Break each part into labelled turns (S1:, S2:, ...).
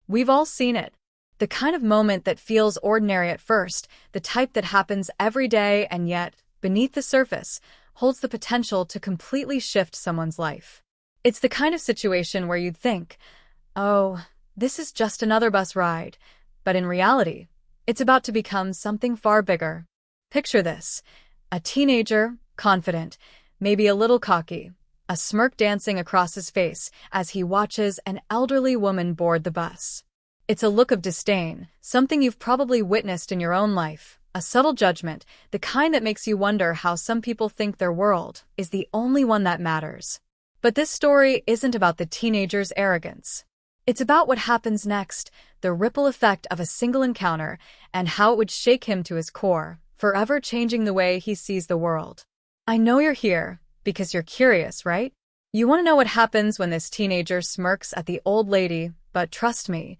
S1: We've all seen it. The kind of moment that feels ordinary at first, the type that happens every day and yet, beneath the surface, holds the potential to completely shift someone's life. It's the kind of situation where you'd think, oh, this is just another bus ride. But in reality, it's about to become something far bigger. Picture this: a teenager, confident, maybe a little cocky, a smirk dancing across his face as he watches an elderly woman board the bus. It's a look of disdain, something you've probably witnessed in your own life, a subtle judgment, the kind that makes you wonder how some people think their world is the only one that matters. But this story isn't about the teenager's arrogance. It's about what happens next, the ripple effect of a single encounter, and how it would shake him to his core, forever changing the way he sees the world. I know you're here because you're curious, right? You want to know what happens when this teenager smirks at the old lady, but trust me,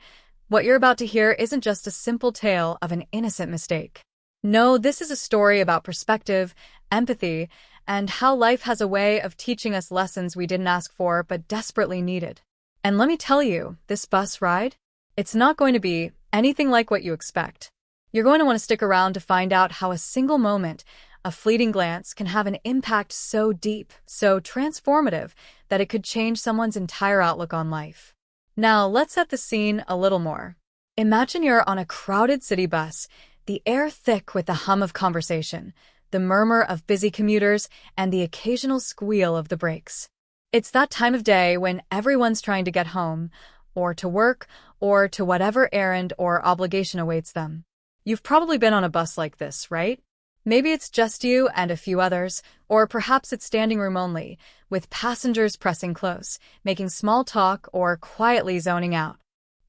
S1: what you're about to hear isn't just a simple tale of an innocent mistake. No, this is a story about perspective, empathy, and how life has a way of teaching us lessons we didn't ask for but desperately needed. And let me tell you, this bus ride, it's not going to be anything like what you expect. You're going to want to stick around to find out how a single moment, a fleeting glance, can have an impact so deep, so transformative, that it could change someone's entire outlook on life. Now, let's set the scene a little more. Imagine you're on a crowded city bus, the air thick with the hum of conversation, the murmur of busy commuters, and the occasional squeal of the brakes. It's that time of day when everyone's trying to get home, or to work, or to whatever errand or obligation awaits them. You've probably been on a bus like this, right? Maybe it's just you and a few others, or perhaps it's standing room only, with passengers pressing close, making small talk or quietly zoning out.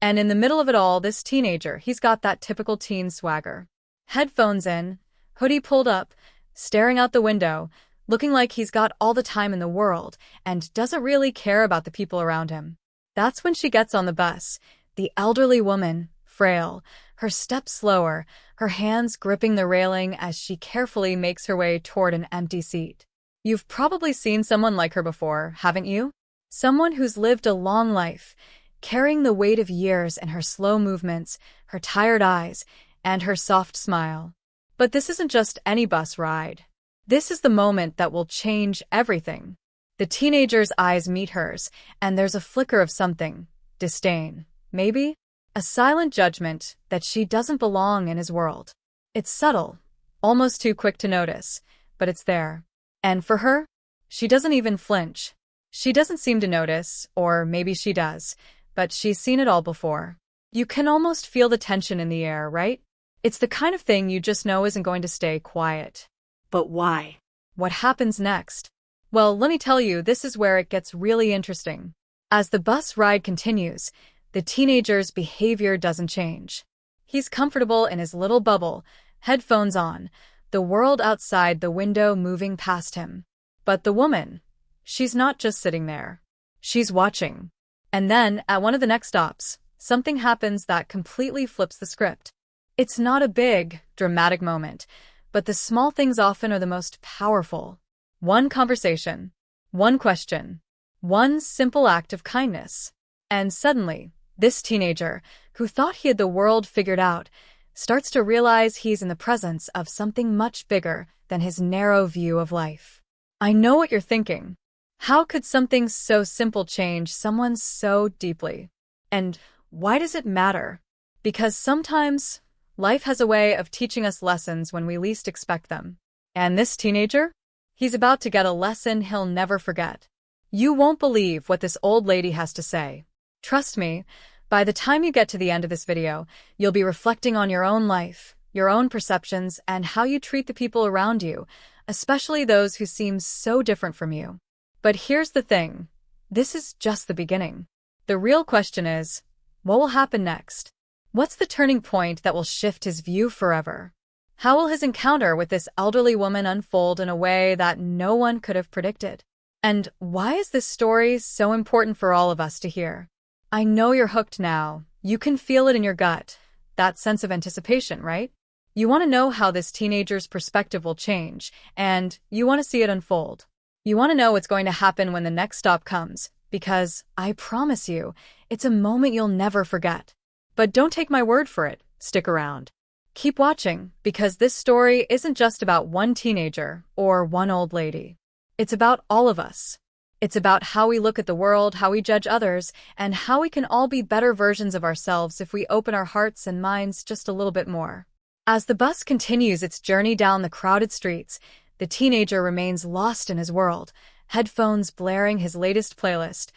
S1: And in the middle of it all, this teenager, he's got that typical teen swagger. Headphones in, hoodie pulled up, staring out the window, looking like he's got all the time in the world and doesn't really care about the people around him. That's when she gets on the bus, the elderly woman, frail, her steps slower, her hands gripping the railing as she carefully makes her way toward an empty seat. You've probably seen someone like her before, haven't you? Someone who's lived a long life, carrying the weight of years in her slow movements, her tired eyes, and her soft smile. But this isn't just any bus ride. This is the moment that will change everything. The teenager's eyes meet hers, and there's a flicker of something, disdain, maybe? A silent judgment that she doesn't belong in his world. It's subtle, almost too quick to notice, but it's there. And for her, she doesn't even flinch. She doesn't seem to notice, or maybe she does, but she's seen it all before. You can almost feel the tension in the air, right? It's the kind of thing you just know isn't going to stay quiet.
S2: But why?
S1: What happens next? Well, let me tell you, this is where it gets really interesting. As the bus ride continues, the teenager's behavior doesn't change. He's comfortable in his little bubble, headphones on, the world outside the window moving past him. But the woman, she's not just sitting there. She's watching. And then, at one of the next stops, something happens that completely flips the script. It's not a big, dramatic moment, but the small things often are the most powerful. One conversation, one question, one simple act of kindness. And suddenly, this teenager, who thought he had the world figured out, starts to realize he's in the presence of something much bigger than his narrow view of life. I know what you're thinking. How could something so simple change someone so deeply? And why does it matter? Because sometimes, life has a way of teaching us lessons when we least expect them. And this teenager? He's about to get a lesson he'll never forget. You won't believe what this old lady has to say. Trust me, by the time you get to the end of this video, you'll be reflecting on your own life, your own perceptions, and how you treat the people around you, especially those who seem so different from you. But here's the thing. This is just the beginning. The real question is, what will happen next? What's the turning point that will shift his view forever? How will his encounter with this elderly woman unfold in a way that no one could have predicted? And why is this story so important for all of us to hear? I know you're hooked now. You can feel it in your gut. That sense of anticipation, right? You want to know how this teenager's perspective will change, and you want to see it unfold. You want to know what's going to happen when the next stop comes, because I promise you, it's a moment you'll never forget. But don't take my word for it, stick around. Keep watching, because this story isn't just about one teenager or one old lady. It's about all of us. It's about how we look at the world, how we judge others, and how we can all be better versions of ourselves if we open our hearts and minds just a little bit more. As the bus continues its journey down the crowded streets, the teenager remains lost in his world, headphones blaring his latest playlist,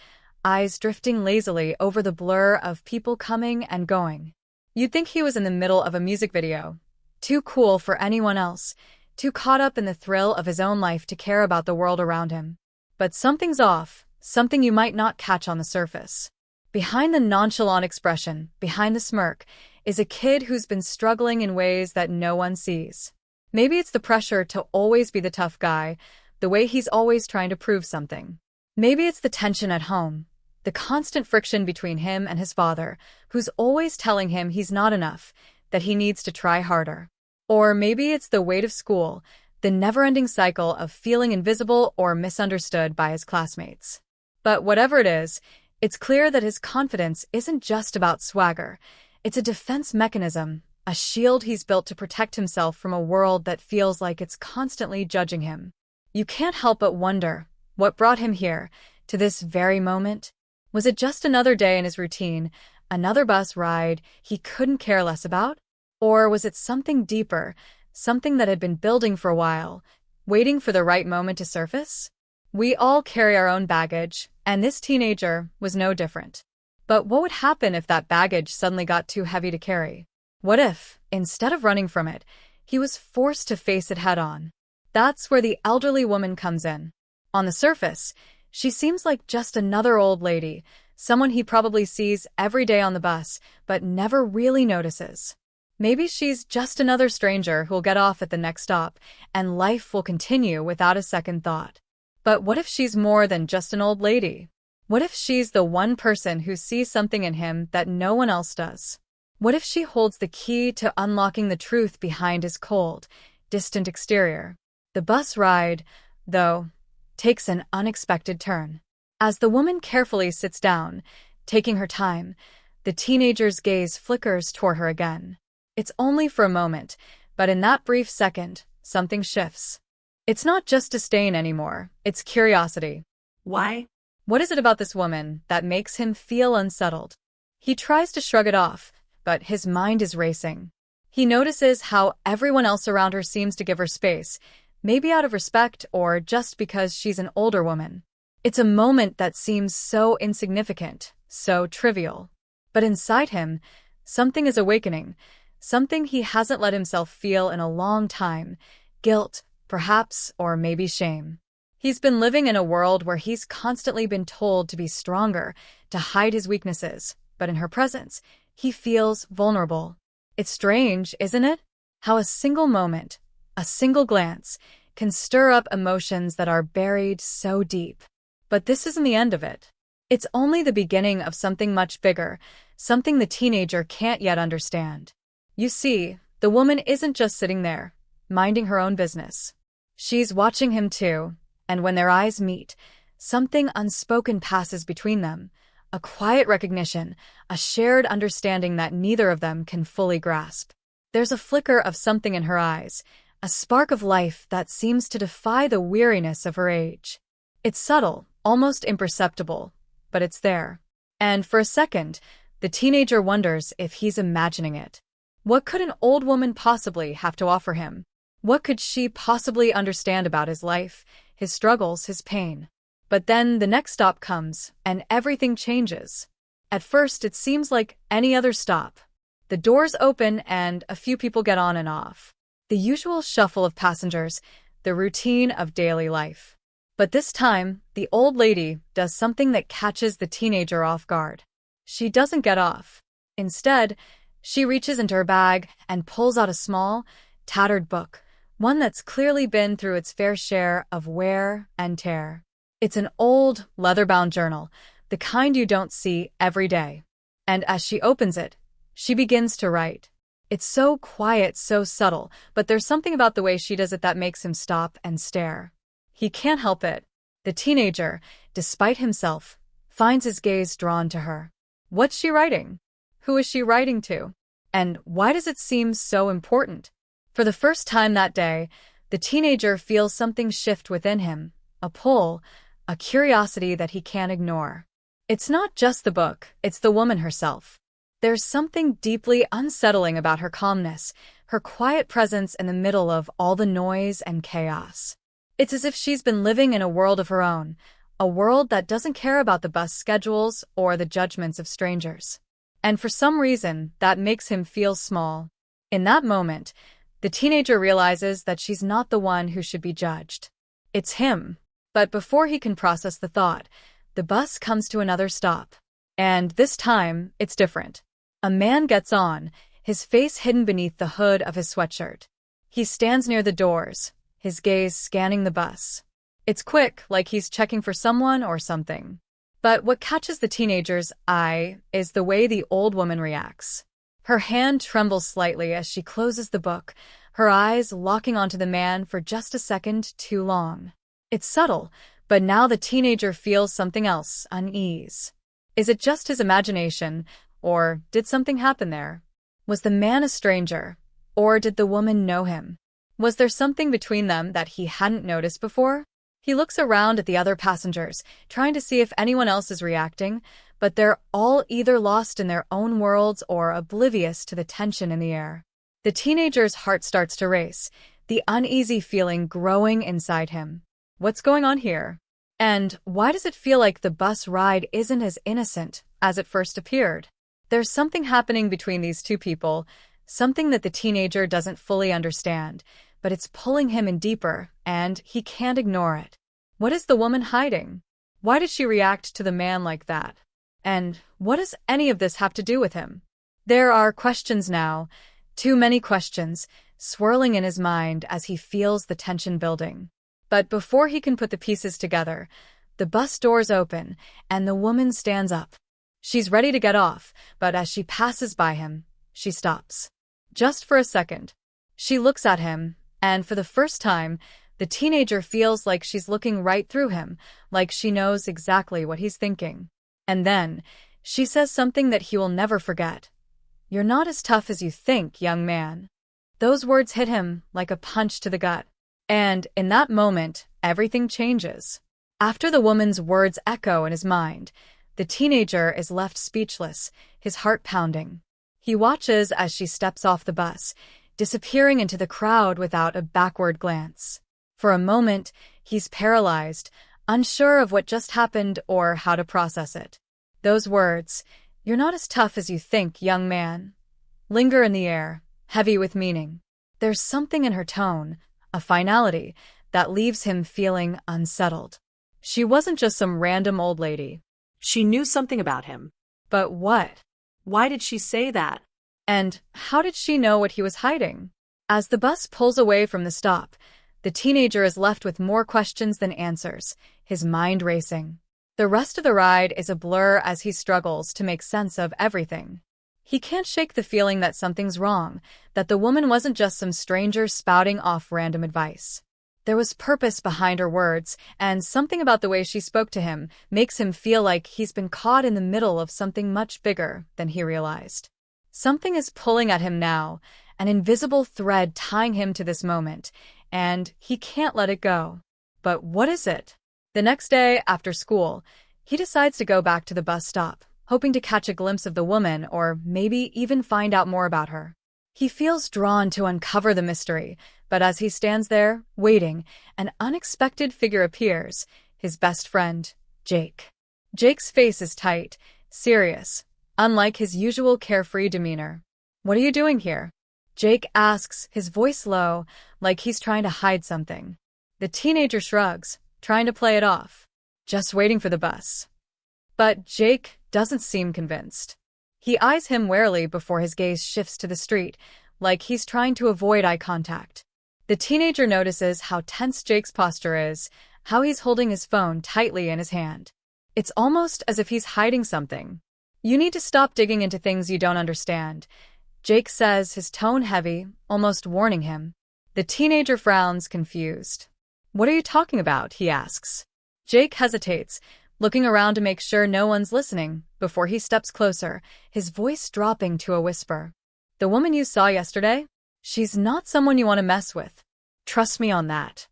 S1: eyes drifting lazily over the blur of people coming and going. You'd think he was in the middle of a music video, too cool for anyone else, too caught up in the thrill of his own life to care about the world around him. But something's off, something you might not catch on the surface. Behind the nonchalant expression, behind the smirk, is a kid who's been struggling in ways that no one sees. Maybe it's the pressure to always be the tough guy, the way he's always trying to prove something. Maybe it's the tension at home, the constant friction between him and his father, who's always telling him he's not enough, that he needs to try harder. Or maybe it's the weight of school, the never-ending cycle of feeling invisible or misunderstood by his classmates. But whatever it is, it's clear that his confidence isn't just about swagger. It's a defense mechanism, a shield he's built to protect himself from a world that feels like it's constantly judging him. You can't help but wonder, what brought him here, to this very moment? Was it just another day in his routine, another bus ride he couldn't care less about? Or was it something deeper, something that had been building for a while, waiting for the right moment to surface? We all carry our own baggage, and this teenager was no different. But what would happen if that baggage suddenly got too heavy to carry? What if, instead of running from it, he was forced to face it head-on? That's where the elderly woman comes in. On the surface, she seems like just another old lady, someone he probably sees every day on the bus, but never really notices. Maybe she's just another stranger who'll get off at the next stop, and life will continue without a second thought. But what if she's more than just an old lady? What if she's the one person who sees something in him that no one else does? What if she holds the key to unlocking the truth behind his cold, distant exterior? The bus ride, though, takes an unexpected turn. As the woman carefully sits down, taking her time, the teenager's gaze flickers toward her again. It's only for a moment, but in that brief second, something shifts. It's not just disdain anymore, it's curiosity.
S2: Why?
S1: What is it about this woman that makes him feel unsettled? He tries to shrug it off, but his mind is racing. He notices how everyone else around her seems to give her space, maybe out of respect or just because she's an older woman. It's a moment that seems so insignificant, so trivial. But inside him, something is awakening. Something he hasn't let himself feel in a long time. Guilt, perhaps, or maybe shame. He's been living in a world where he's constantly been told to be stronger, to hide his weaknesses, but in her presence, he feels vulnerable. It's strange, isn't it? How a single moment, a single glance, can stir up emotions that are buried so deep. But this isn't the end of it. It's only the beginning of something much bigger, something the teenager can't yet understand. You see, the woman isn't just sitting there, minding her own business. She's watching him too, and when their eyes meet, something unspoken passes between them, a quiet recognition, a shared understanding that neither of them can fully grasp. There's a flicker of something in her eyes, a spark of life that seems to defy the weariness of her age. It's subtle, almost imperceptible, but it's there. And for a second, the teenager wonders if he's imagining it. What could an old woman possibly have to offer him? What could she possibly understand about his life, his struggles, his pain? But then the next stop comes, and everything changes. At first, it seems like any other stop. The doors open and a few people get on and off. The usual shuffle of passengers, the routine of daily life. But this time, the old lady does something that catches the teenager off guard. She doesn't get off. Instead, she reaches into her bag and pulls out a small, tattered book, one that's clearly been through its fair share of wear and tear. It's an old, leather-bound journal, the kind you don't see every day. And as she opens it, she begins to write. It's so quiet, so subtle, but there's something about the way she does it that makes him stop and stare. He can't help it. The teenager, despite himself, finds his gaze drawn to her. What's she writing? Who is she writing to? And why does it seem so important? For the first time that day, the teenager feels something shift within him, a pull, a curiosity that he can't ignore. It's not just the book, it's the woman herself. There's something deeply unsettling about her calmness, her quiet presence in the middle of all the noise and chaos. It's as if she's been living in a world of her own, a world that doesn't care about the bus schedules or the judgments of strangers. And for some reason, that makes him feel small. In that moment, the teenager realizes that she's not the one who should be judged. It's him. But before he can process the thought, the bus comes to another stop. And this time, it's different. A man gets on, his face hidden beneath the hood of his sweatshirt. He stands near the doors, his gaze scanning the bus. It's quick, like he's checking for someone or something. But what catches the teenager's eye is the way the old woman reacts. Her hand trembles slightly as she closes the book, her eyes locking onto the man for just a second too long. It's subtle, but now the teenager feels something else, unease. Is it just his imagination, or did something happen there? Was the man a stranger, or did the woman know him? Was there something between them that he hadn't noticed before? He looks around at the other passengers, trying to see if anyone else is reacting, but they're all either lost in their own worlds or oblivious to the tension in the air. The teenager's heart starts to race, the uneasy feeling growing inside him. What's going on here? And why does it feel like the bus ride isn't as innocent as it first appeared? There's something happening between these two people, something that the teenager doesn't fully understand, but it's pulling him in deeper, and he can't ignore it. What is the woman hiding? Why did she react to the man like that? And what does any of this have to do with him? There are questions now, too many questions, swirling in his mind as he feels the tension building. But before he can put the pieces together, the bus doors open, and the woman stands up. She's ready to get off, but as she passes by him, she stops. Just for a second. She looks at him, and for the first time, the teenager feels like she's looking right through him, like she knows exactly what he's thinking. And then, she says something that he will never forget. "You're not as tough as you think, young man." Those words hit him like a punch to the gut. And in that moment, everything changes. After the woman's words echo in his mind, the teenager is left speechless, his heart pounding. He watches as she steps off the bus, disappearing into the crowd without a backward glance. For a moment, he's paralyzed, unsure of what just happened or how to process it. Those words, "You're not as tough as you think, young man," linger in the air, heavy with meaning. There's something in her tone, a finality, that leaves him feeling unsettled. She wasn't just some random old lady.
S2: She knew something about him.
S1: But what?
S2: Why did she say that?
S1: And how did she know what he was hiding? As the bus pulls away from the stop, the teenager is left with more questions than answers, his mind racing. The rest of the ride is a blur as he struggles to make sense of everything. He can't shake the feeling that something's wrong, that the woman wasn't just some stranger spouting off random advice. There was purpose behind her words, and something about the way she spoke to him makes him feel like he's been caught in the middle of something much bigger than he realized. Something is pulling at him now, an invisible thread tying him to this moment, and he can't let it go. But what is it? The next day, after school, he decides to go back to the bus stop, hoping to catch a glimpse of the woman or maybe even find out more about her. He feels drawn to uncover the mystery, but as he stands there, waiting, an unexpected figure appears, his best friend, Jake. Jake's face is tight, serious, unlike his usual carefree demeanor. "What are you doing here?" Jake asks, his voice low, like he's trying to hide something. The teenager shrugs, trying to play it off. "Just waiting for the bus." But Jake doesn't seem convinced. He eyes him warily before his gaze shifts to the street, like he's trying to avoid eye contact. The teenager notices how tense Jake's posture is, how he's holding his phone tightly in his hand. It's almost as if he's hiding something. "You need to stop digging into things you don't understand," Jake says, his tone heavy, almost warning him. The teenager frowns, confused. "What are you talking about?" he asks. Jake hesitates, looking around to make sure no one's listening, before he steps closer, his voice dropping to a whisper. "The woman you saw yesterday? She's not someone you want to mess with. Trust me on that."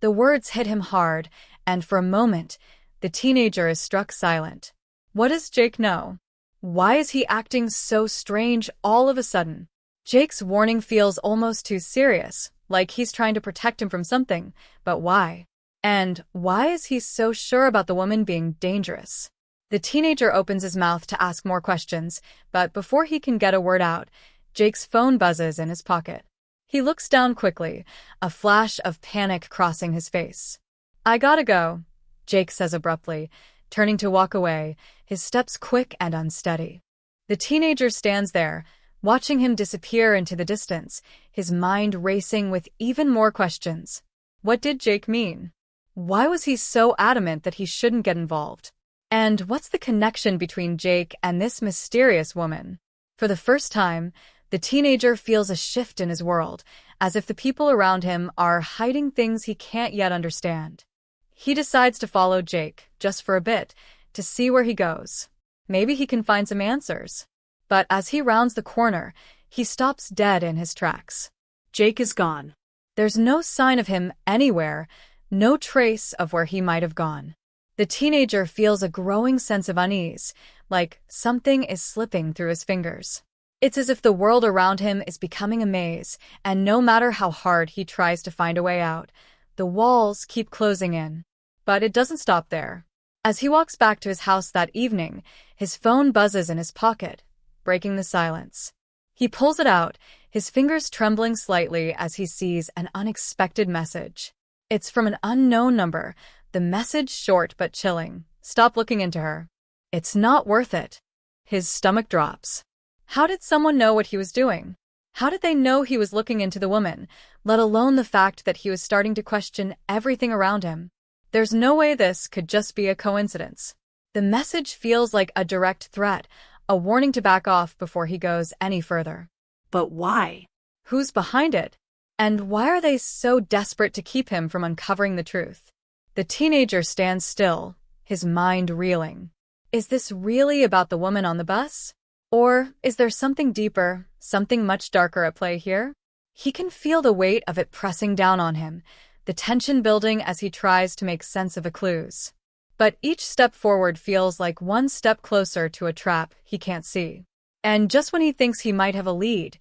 S1: The words hit him hard, and for a moment, the teenager is struck silent. What does Jake know? Why is he acting so strange all of a sudden? Jake's warning feels almost too serious, like he's trying to protect him from something, but why? And why is he so sure about the woman being dangerous? The teenager opens his mouth to ask more questions, but before he can get a word out, Jake's phone buzzes in his pocket. He looks down quickly, a flash of panic crossing his face. "I gotta go," Jake says abruptly, turning to walk away, his steps quick and unsteady. The teenager stands there, watching him disappear into the distance, his mind racing with even more questions. What did Jake mean? Why was he so adamant that he shouldn't get involved? And what's the connection between Jake and this mysterious woman? For the first time, the teenager feels a shift in his world, as if the people around him are hiding things he can't yet understand. He decides to follow Jake, just for a bit, to see where he goes. Maybe he can find some answers. But as he rounds the corner, he stops dead in his tracks.
S2: Jake is gone.
S1: There's no sign of him anywhere, no trace of where he might have gone. The teenager feels a growing sense of unease, like something is slipping through his fingers. It's as if the world around him is becoming a maze, and no matter how hard he tries to find a way out, the walls keep closing in. But it doesn't stop there. As he walks back to his house that evening, his phone buzzes in his pocket, breaking the silence. He pulls it out, his fingers trembling slightly as he sees an unexpected message. It's from an unknown number, the message short but chilling. "Stop looking into her. It's not worth it." His stomach drops. How did someone know what he was doing? How did they know he was looking into the woman, let alone the fact that he was starting to question everything around him? There's no way this could just be a coincidence. The message feels like a direct threat, a warning to back off before he goes any further.
S2: But why?
S1: Who's behind it? And why are they so desperate to keep him from uncovering the truth? The teenager stands still, his mind reeling. Is this really about the woman on the bus? Or is there something deeper, something much darker at play here? He can feel the weight of it pressing down on him, the tension building as he tries to make sense of the clues. But each step forward feels like one step closer to a trap he can't see. And just when he thinks he might have a lead,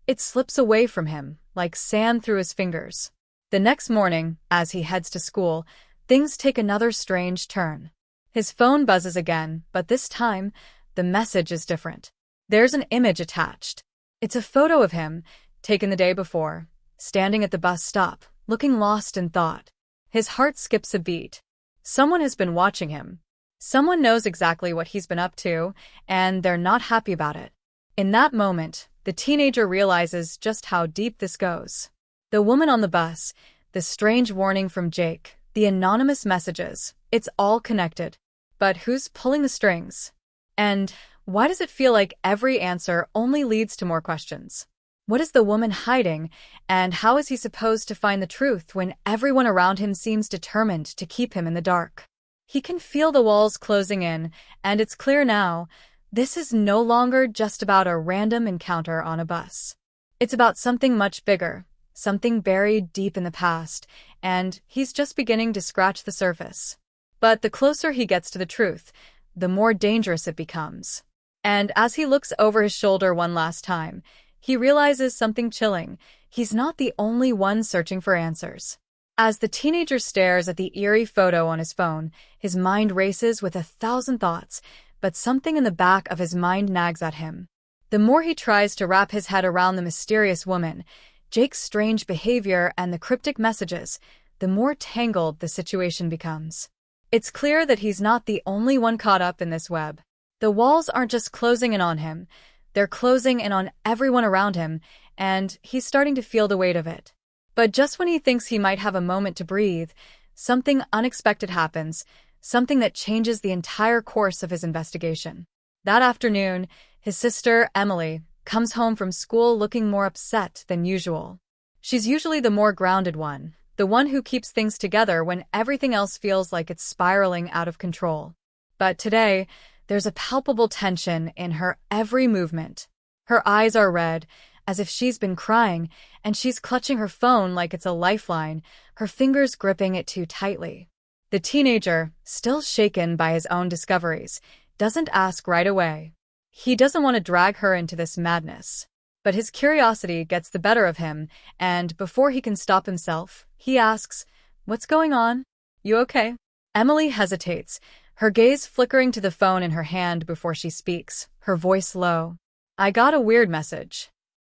S1: it slips away from him, like sand through his fingers. The next morning, as he heads to school, things take another strange turn. His phone buzzes again, but this time, the message is different. There's an image attached. It's a photo of him, taken the day before, standing at the bus stop, looking lost in thought. His heart skips a beat. Someone has been watching him. Someone knows exactly what he's been up to, and they're not happy about it. In that moment, the teenager realizes just how deep this goes. The woman on the bus, the strange warning from Jake, the anonymous messages, it's all connected. But who's pulling the strings? And why does it feel like every answer only leads to more questions? What is the woman hiding, and how is he supposed to find the truth when everyone around him seems determined to keep him in the dark? He can feel the walls closing in, and it's clear now, this is no longer just about a random encounter on a bus. It's about something much bigger, something buried deep in the past, and he's just beginning to scratch the surface. But the closer he gets to the truth, the more dangerous it becomes. And as he looks over his shoulder one last time, he realizes something chilling. He's not the only one searching for answers. As the teenager stares at the eerie photo on his phone, his mind races with 1,000 thoughts, but something in the back of his mind nags at him. The more he tries to wrap his head around the mysterious woman, Jake's strange behavior and the cryptic messages, the more tangled the situation becomes. It's clear that he's not the only one caught up in this web. The walls aren't just closing in on him, they're closing in on everyone around him, and he's starting to feel the weight of it. But just when he thinks he might have a moment to breathe, something unexpected happens, something that changes the entire course of his investigation. That afternoon, his sister, Emily, comes home from school looking more upset than usual. She's usually the more grounded one, the one who keeps things together when everything else feels like it's spiraling out of control. But today, There's a palpable tension in her every movement. Her eyes are red, as if she's been crying, and she's clutching her phone like it's a lifeline, her fingers gripping it too tightly. The teenager, still shaken by his own discoveries, doesn't ask right away. He doesn't want to drag her into this madness. But his curiosity gets the better of him, and before he can stop himself, he asks, "What's going on? You okay?" Emily hesitates, her gaze flickering to the phone in her hand before she speaks, her voice low. "I got a weird message."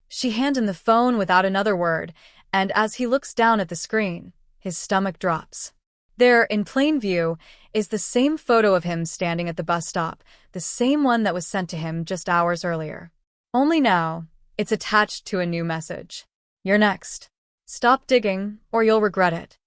S1: She hands him the phone without another word, and as he looks down at the screen, his stomach drops. There, in plain view, is the same photo of him standing at the bus stop, the same one that was sent to him just hours earlier. Only now, it's attached to a new message. "You're next. Stop digging, or you'll regret it."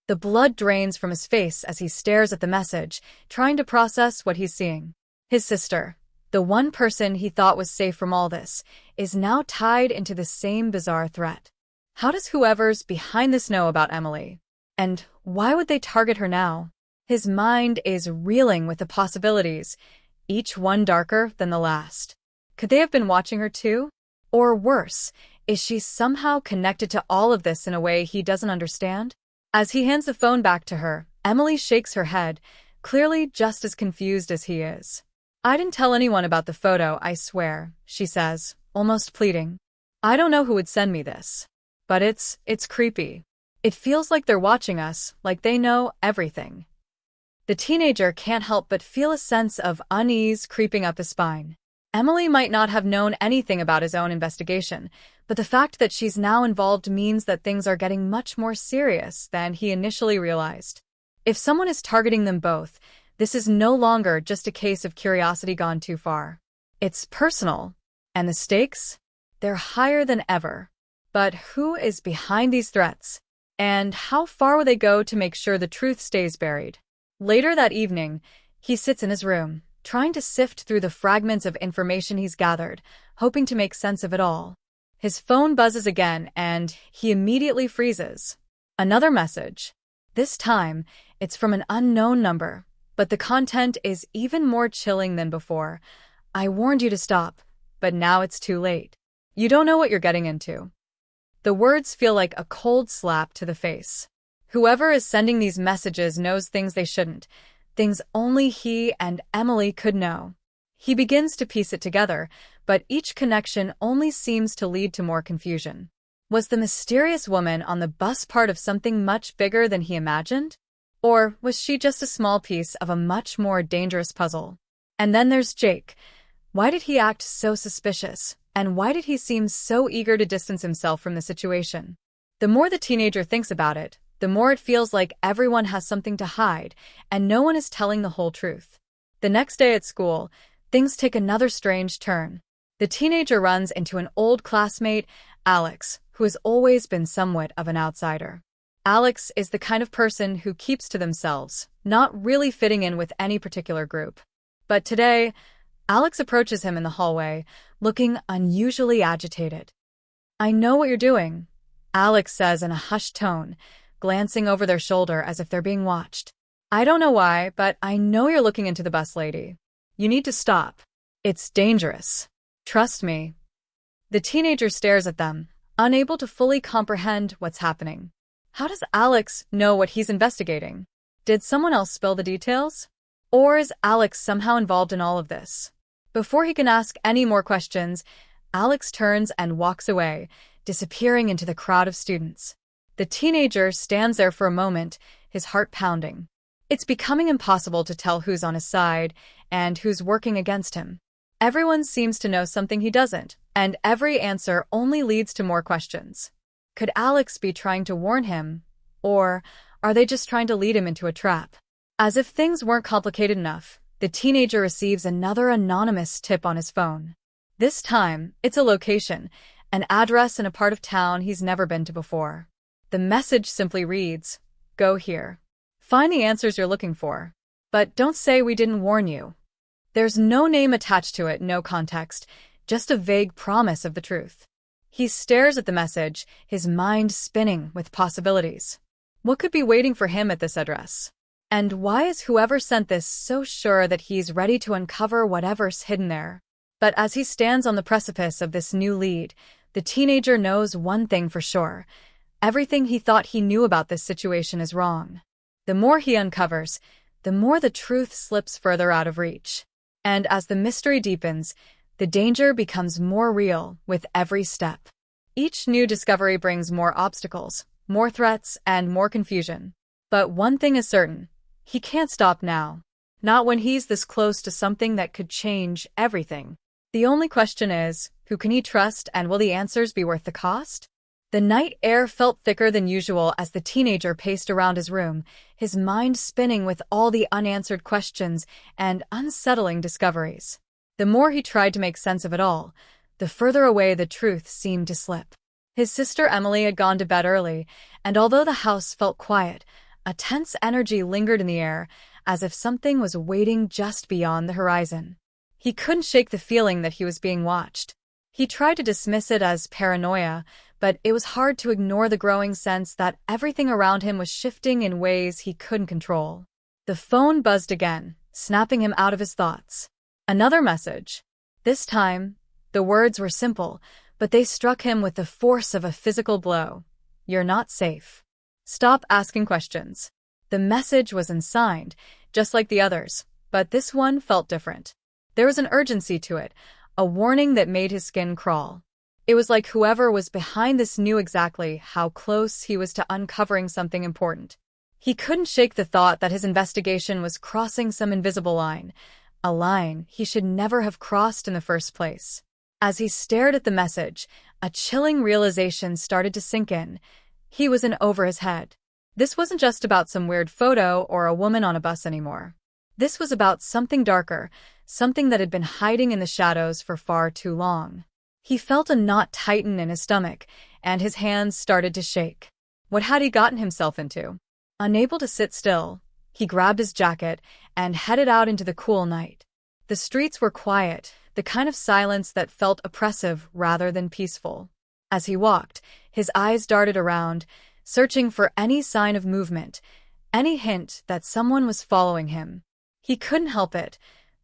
S1: The blood drains from his face as he stares at the message, trying to process what he's seeing. His sister, the one person he thought was safe from all this, is now tied into the same bizarre threat. How does whoever's behind this know about Emily? And why would they target her now? His mind is reeling with the possibilities, each one darker than the last. Could they have been watching her too? Or worse, is she somehow connected to all of this in a way he doesn't understand? As he hands the phone back to her, Emily shakes her head, clearly just as confused as he is. "I didn't tell anyone about the photo, I swear," she says, almost pleading. "I don't know who would send me this. But it's creepy. It feels like they're watching us, like they know everything." The teenager can't help but feel a sense of unease creeping up his spine. Emily might not have known anything about his own investigation, but the fact that she's now involved means that things are getting much more serious than he initially realized. If someone is targeting them both, this is no longer just a case of curiosity gone too far. It's personal, and the stakes? They're higher than ever. But who is behind these threats? And how far will they go to make sure the truth stays buried? Later that evening, he sits in his room, trying to sift through the fragments of information he's gathered, hoping to make sense of it all. His phone buzzes again, and he immediately freezes. Another message. This time, it's from an unknown number, but the content is even more chilling than before. "I warned you to stop, but now it's too late. You don't know what you're getting into." The words feel like a cold slap to the face. Whoever is sending these messages knows things they shouldn't, things only he and Emily could know. He begins to piece it together, but each connection only seems to lead to more confusion. Was the mysterious woman on the bus part of something much bigger than he imagined? Or was she just a small piece of a much more dangerous puzzle? And then there's Jake. Why did he act so suspicious? And why did he seem so eager to distance himself from the situation? The more the teenager thinks about it, the more it feels like everyone has something to hide, and no one is telling the whole truth. The next day at school, things take another strange turn. The teenager runs into an old classmate, Alex, who has always been somewhat of an outsider. Alex is the kind of person who keeps to themselves, not really fitting in with any particular group. But today, Alex approaches him in the hallway, looking unusually agitated. "I know what you're doing," Alex says in a hushed tone, glancing over their shoulder as if they're being watched. "I don't know why, but I know you're looking into the bus lady. You need to stop. It's dangerous. Trust me." The teenager stares at them, unable to fully comprehend what's happening. How does Alex know what he's investigating? Did someone else spill the details? Or is Alex somehow involved in all of this? Before he can ask any more questions, Alex turns and walks away, disappearing into the crowd of students. The teenager stands there for a moment, his heart pounding. It's becoming impossible to tell who's on his side and who's working against him. Everyone seems to know something he doesn't, and every answer only leads to more questions. Could Alex be trying to warn him? Or are they just trying to lead him into a trap? As if things weren't complicated enough, the teenager receives another anonymous tip on his phone. This time, it's a location, an address in a part of town he's never been to before. The message simply reads, "Go here. Find the answers you're looking for. But don't say we didn't warn you." There's no name attached to it, no context, just a vague promise of the truth. He stares at the message, his mind spinning with possibilities. What could be waiting for him at this address? And why is whoever sent this so sure that he's ready to uncover whatever's hidden there? But as he stands on the precipice of this new lead, the teenager knows one thing for sure. Everything he thought he knew about this situation is wrong. The more he uncovers, the more the truth slips further out of reach. And as the mystery deepens, the danger becomes more real with every step. Each new discovery brings more obstacles, more threats, and more confusion. But one thing is certain, he can't stop now. Not when he's this close to something that could change everything. The only question is, who can he trust, and will the answers be worth the cost? The night air felt thicker than usual as the teenager paced around his room, his mind spinning with all the unanswered questions and unsettling discoveries. The more he tried to make sense of it all, the further away the truth seemed to slip. His sister Emily had gone to bed early, and although the house felt quiet, a tense energy lingered in the air, as if something was waiting just beyond the horizon. He couldn't shake the feeling that he was being watched. He tried to dismiss it as paranoia, but it was hard to ignore the growing sense that everything around him was shifting in ways he couldn't control. The phone buzzed again, snapping him out of his thoughts. Another message. This time, the words were simple, but they struck him with the force of a physical blow. You're not safe. Stop asking questions. The message was unsigned, just like the others, but this one felt different. There was an urgency to it, a warning that made his skin crawl. It was like whoever was behind this knew exactly how close he was to uncovering something important. He couldn't shake the thought that his investigation was crossing some invisible line, a line he should never have crossed in the first place. As he stared at the message, a chilling realization started to sink in. He was in over his head. This wasn't just about some weird photo or a woman on a bus anymore. This was about something darker, something that had been hiding in the shadows for far too long. He felt a knot tighten in his stomach, and his hands started to shake. What had he gotten himself into? Unable to sit still, he grabbed his jacket and headed out into the cool night. The streets were quiet, the kind of silence that felt oppressive rather than peaceful. As he walked, his eyes darted around, searching for any sign of movement, any hint that someone was following him. He couldn't help it.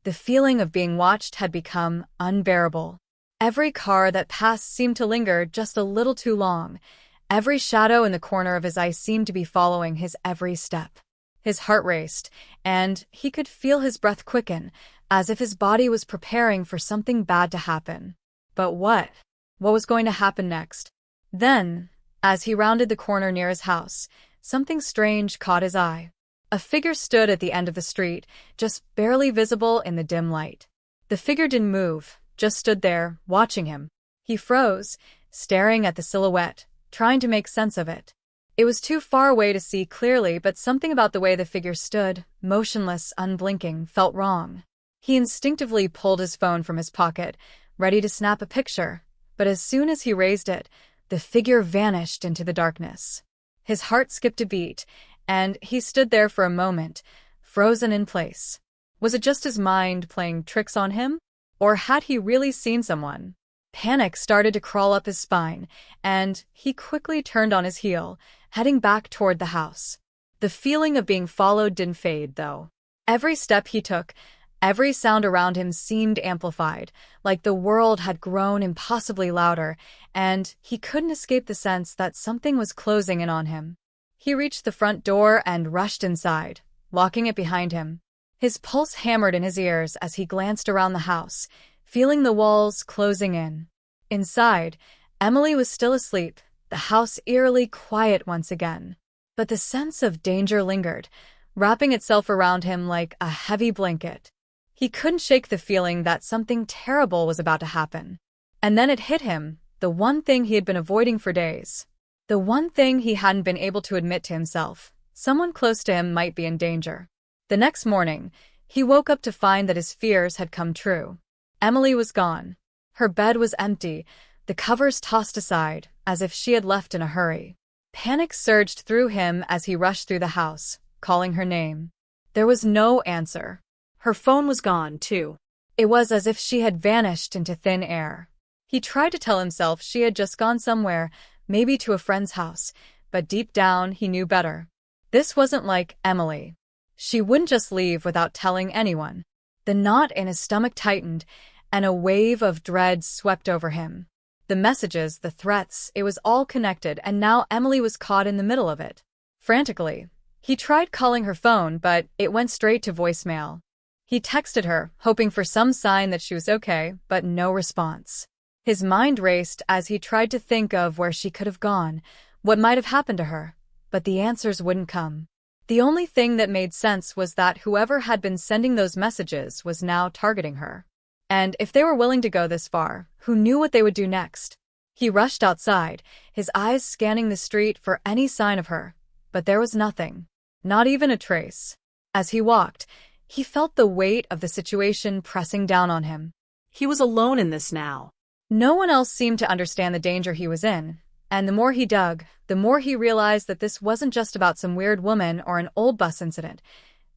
S1: The feeling of being watched had become unbearable. Every car that passed seemed to linger just a little too long. Every shadow in the corner of his eye seemed to be following his every step. His heart raced, and he could feel his breath quicken, as if his body was preparing for something bad to happen. But what? What was going to happen next? Then, as he rounded the corner near his house, something strange caught his eye. A figure stood at the end of the street, just barely visible in the dim light. The figure didn't move, just stood there, watching him. He froze, staring at the silhouette, trying to make sense of it. It was too far away to see clearly, but something about the way the figure stood, motionless, unblinking, felt wrong. He instinctively pulled his phone from his pocket, ready to snap a picture, but as soon as he raised it, the figure vanished into the darkness. His heart skipped a beat, and he stood there for a moment, frozen in place. Was it just his mind playing tricks on him? Or had he really seen someone? Panic started to crawl up his spine, and he quickly turned on his heel, heading back toward the house. The feeling of being followed didn't fade, though. Every step he took, every sound around him seemed amplified, like the world had grown impossibly louder, and he couldn't escape the sense that something was closing in on him. He reached the front door and rushed inside, locking it behind him. His pulse hammered in his ears as he glanced around the house, feeling the walls closing in. Inside, Emily was still asleep, the house eerily quiet once again. But the sense of danger lingered, wrapping itself around him like a heavy blanket. He couldn't shake the feeling that something terrible was about to happen. And then it hit him, the one thing he had been avoiding for days. The one thing he hadn't been able to admit to himself. Someone close to him might be in danger. The next morning, he woke up to find that his fears had come true. Emily was gone. Her bed was empty, the covers tossed aside, as if she had left in a hurry. Panic surged through him as he rushed through the house, calling her name. There was no answer.
S2: Her phone was gone, too.
S1: It was as if she had vanished into thin air. He tried to tell himself she had just gone somewhere, maybe to a friend's house, but deep down he knew better. This wasn't like Emily. She wouldn't just leave without telling anyone. The knot in his stomach tightened, and a wave of dread swept over him. The messages, the threats, it was all connected, and now Emily was caught in the middle of it. Frantically, he tried calling her phone, but it went straight to voicemail. He texted her, hoping for some sign that she was okay, but no response. His mind raced as he tried to think of where she could have gone, what might have happened to her, but the answers wouldn't come. The only thing that made sense was that whoever had been sending those messages was now targeting her. And if they were willing to go this far, who knew what they would do next? He rushed outside, his eyes scanning the street for any sign of her, but there was nothing, not even a trace. As he walked, he felt the weight of the situation pressing down on him.
S2: He was alone in this now.
S1: No one else seemed to understand the danger he was in, and the more he dug, the more he realized that this wasn't just about some weird woman or an old bus incident.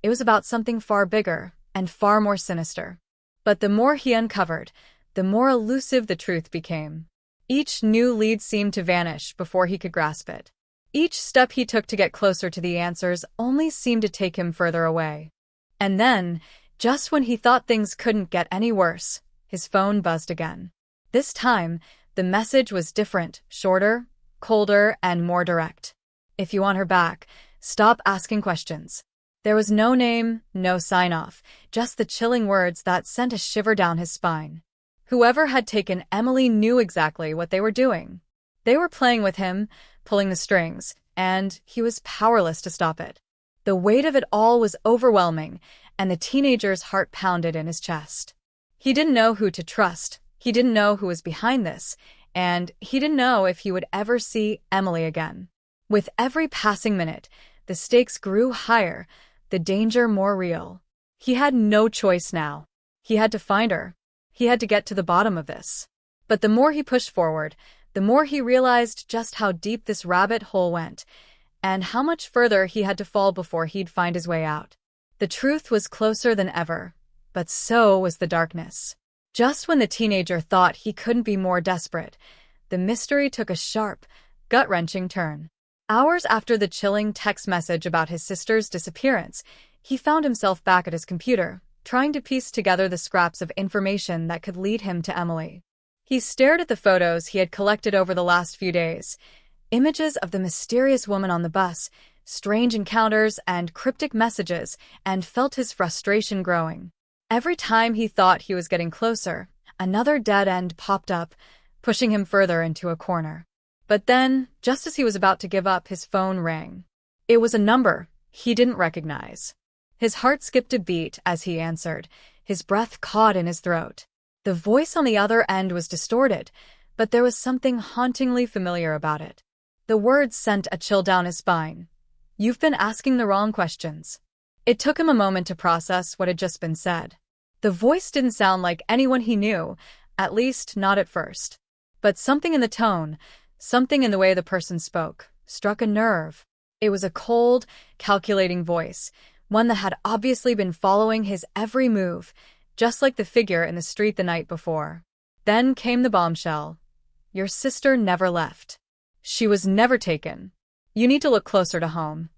S1: It was about something far bigger and far more sinister. But the more he uncovered, the more elusive the truth became. Each new lead seemed to vanish before he could grasp it. Each step he took to get closer to the answers only seemed to take him further away. And then, just when he thought things couldn't get any worse, his phone buzzed again. This time, the message was different, shorter, colder, and more direct. If you want her back, stop asking questions. There was no name, no sign-off, just the chilling words that sent a shiver down his spine. Whoever had taken Emily knew exactly what they were doing. They were playing with him, pulling the strings, and he was powerless to stop it. The weight of it all was overwhelming, and the teenager's heart pounded in his chest. He didn't know who to trust, he didn't know who was behind this, and he didn't know if he would ever see Emily again. With every passing minute, the stakes grew higher, the danger more real. He had no choice now. He had to find her. He had to get to the bottom of this. But the more he pushed forward, the more he realized just how deep this rabbit hole went, and how much further he had to fall before he'd find his way out. The truth was closer than ever, but so was the darkness. Just when the teenager thought he couldn't be more desperate, the mystery took a sharp, gut-wrenching turn. Hours after the chilling text message about his sister's disappearance, he found himself back at his computer, trying to piece together the scraps of information that could lead him to Emily. He stared at the photos he had collected over the last few days, images of the mysterious woman on the bus, strange encounters, and cryptic messages, and felt his frustration growing. Every time he thought he was getting closer, another dead end popped up, pushing him further into a corner. But then, just as he was about to give up, his phone rang. It was a number he didn't recognize. His heart skipped a beat as he answered, his breath caught in his throat. The voice on the other end was distorted, but there was something hauntingly familiar about it. The words sent a chill down his spine. "You've been asking the wrong questions." It took him a moment to process what had just been said. The voice didn't sound like anyone he knew, at least not at first. But something in the tone, something in the way the person spoke, struck a nerve. It was a cold, calculating voice, one that had obviously been following his every move, just like the figure in the street the night before. Then came the bombshell. "Your sister never left. She was never taken. You need to look closer to home."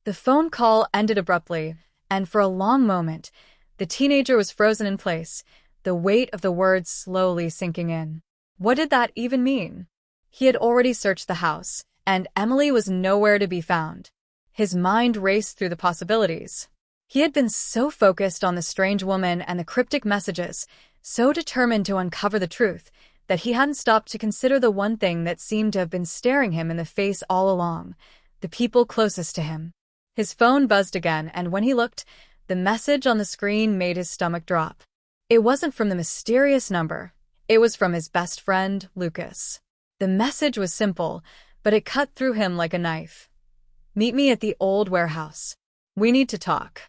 S1: The phone call ended abruptly, and for a long moment, the teenager was frozen in place, the weight of the words slowly sinking in. What did that even mean? He had already searched the house, and Emily was nowhere to be found. His mind raced through the possibilities. He had been so focused on the strange woman and the cryptic messages, so determined to uncover the truth, that he hadn't stopped to consider the one thing that seemed to have been staring him in the face all along, the people closest to him. His phone buzzed again, and when he looked, the message on the screen made his stomach drop. It wasn't from the mysterious number. It was from his best friend, Lucas. The message was simple, but it cut through him like a knife. "Meet me at the old warehouse. We need to talk."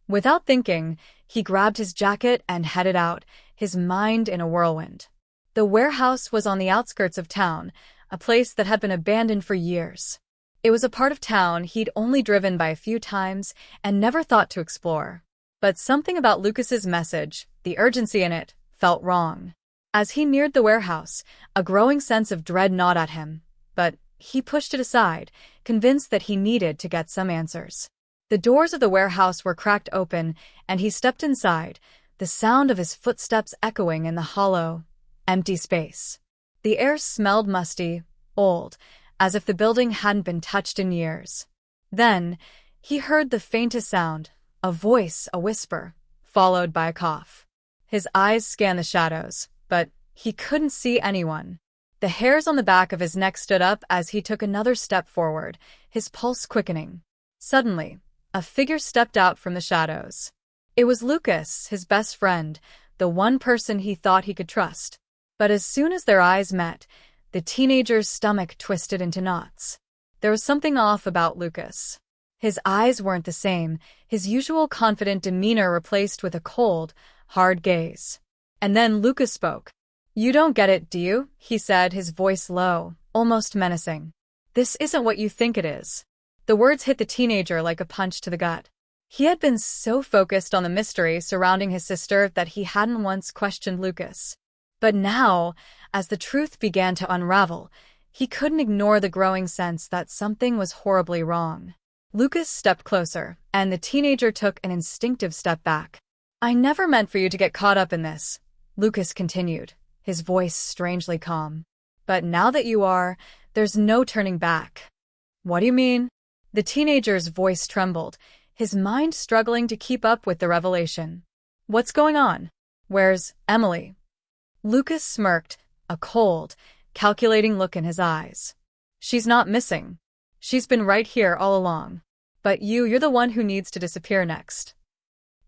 S1: Without thinking, he grabbed his jacket and headed out, his mind in a whirlwind. The warehouse was on the outskirts of town, a place that had been abandoned for years. It was a part of town he'd only driven by a few times and never thought to explore. But something about Lucas's message, the urgency in it, felt wrong. As he neared the warehouse, a growing sense of dread gnawed at him, but he pushed it aside, convinced that he needed to get some answers. The doors of the warehouse were cracked open, and he stepped inside, the sound of his footsteps echoing in the hollow, empty space. The air smelled musty, old, as if the building hadn't been touched in years. Then, he heard the faintest sound, a voice, a whisper, followed by a cough. His eyes scanned the shadows, but he couldn't see anyone. The hairs on the back of his neck stood up as he took another step forward, his pulse quickening. Suddenly, a figure stepped out from the shadows. It was Lucas, his best friend, the one person he thought he could trust. But as soon as their eyes met, the teenager's stomach twisted into knots. There was something off about Lucas. His eyes weren't the same, his usual confident demeanor replaced with a cold, hard gaze. And then Lucas spoke. "You don't get it, do you?" he said, his voice low, almost menacing. "This isn't what you think it is." The words hit the teenager like a punch to the gut. He had been so focused on the mystery surrounding his sister that he hadn't once questioned Lucas. But now, as the truth began to unravel, he couldn't ignore the growing sense that something was horribly wrong. Lucas stepped closer, and the teenager took an instinctive step back. "I never meant for you to get caught up in this," Lucas continued, his voice strangely calm. "But now that you are, there's no turning back." "What do you mean?" The teenager's voice trembled, his mind struggling to keep up with the revelation. "What's going on? Where's Emily?" Lucas smirked, a cold, calculating look in his eyes. "She's not missing. She's been right here all along. But you're the one who needs to disappear next."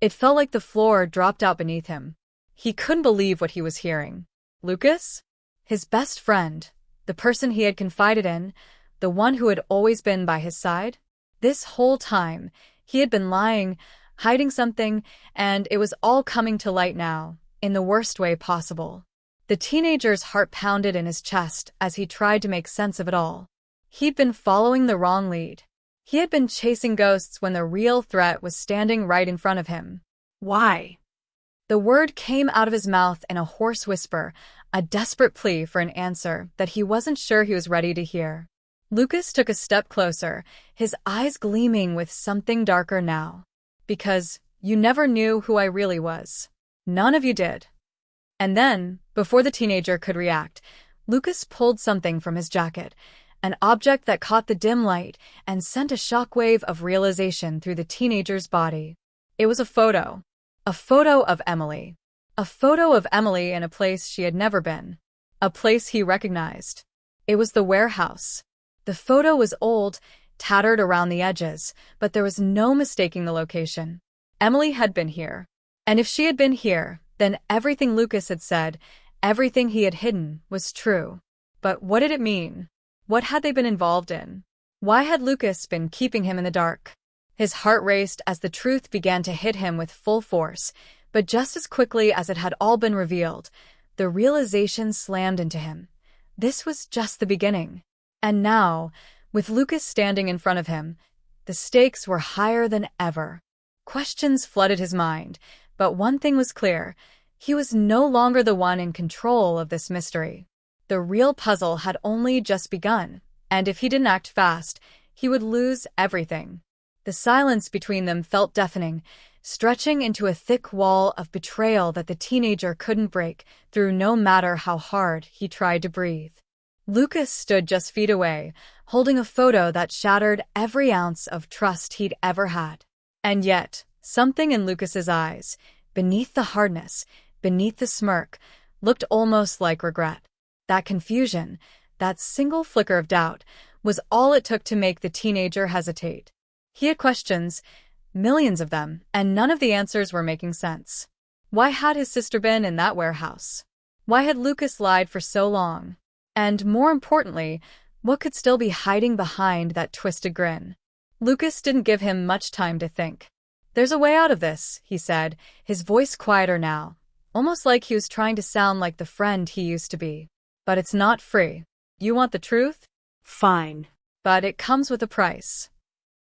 S1: It felt like the floor dropped out beneath him. He couldn't believe what he was hearing. Lucas? His best friend, the person he had confided in, the one who had always been by his side? This whole time, he had been lying, hiding something, and it was all coming to light now, in the worst way possible. The teenager's heart pounded in his chest as he tried to make sense of it all. He'd been following the wrong lead. He had been chasing ghosts when the real threat was standing right in front of him. "Why?" The word came out of his mouth in a hoarse whisper, a desperate plea for an answer that he wasn't sure he was ready to hear. Lucas took a step closer, his eyes gleaming with something darker now. "Because you never knew who I really was. None of you did." And then, before the teenager could react, Lucas pulled something from his jacket, an object that caught the dim light and sent a shockwave of realization through the teenager's body. It was a photo. A photo of Emily. A photo of Emily in a place she had never been. A place he recognized. It was the warehouse. The photo was old, tattered around the edges, but there was no mistaking the location. Emily had been here. And if she had been here, then everything Lucas had said, everything he had hidden, was true. But what did it mean? What had they been involved in? Why had Lucas been keeping him in the dark? His heart raced as the truth began to hit him with full force, but just as quickly as it had all been revealed, the realization slammed into him. This was just the beginning. And now, with Lucas standing in front of him, the stakes were higher than ever. Questions flooded his mind, but one thing was clear. He was no longer the one in control of this mystery. The real puzzle had only just begun, and if he didn't act fast, he would lose everything. The silence between them felt deafening, stretching into a thick wall of betrayal that the teenager couldn't break through no matter how hard he tried to breathe. Lucas stood just feet away, holding a photo that shattered every ounce of trust he'd ever had. And yet, something in Lucas's eyes, beneath the hardness, beneath the smirk, looked almost like regret. That confusion, that single flicker of doubt, was all it took to make the teenager hesitate. He had questions, millions of them, and none of the answers were making sense. Why had his sister been in that warehouse? Why had Lucas lied for so long? And more importantly, what could still be hiding behind that twisted grin? Lucas didn't give him much time to think. "There's a way out of this," he said, his voice quieter now, almost like he was trying to sound like the friend he used to be. "But it's not free. You want the truth? Fine. But it comes with a price."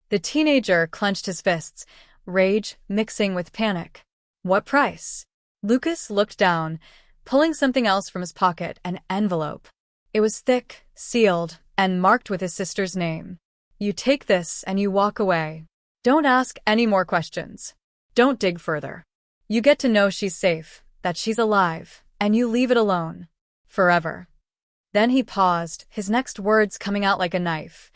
S1: The teenager clenched his fists, rage mixing with panic. "What price?" Lucas looked down, pulling something else from his pocket, an envelope. It was thick, sealed, and marked with his sister's name. "You take this and you walk away." Don't ask any more questions. Don't dig further. You get to know she's safe, that she's alive, and you leave it alone. Forever. Then he paused, his next words coming out like a knife.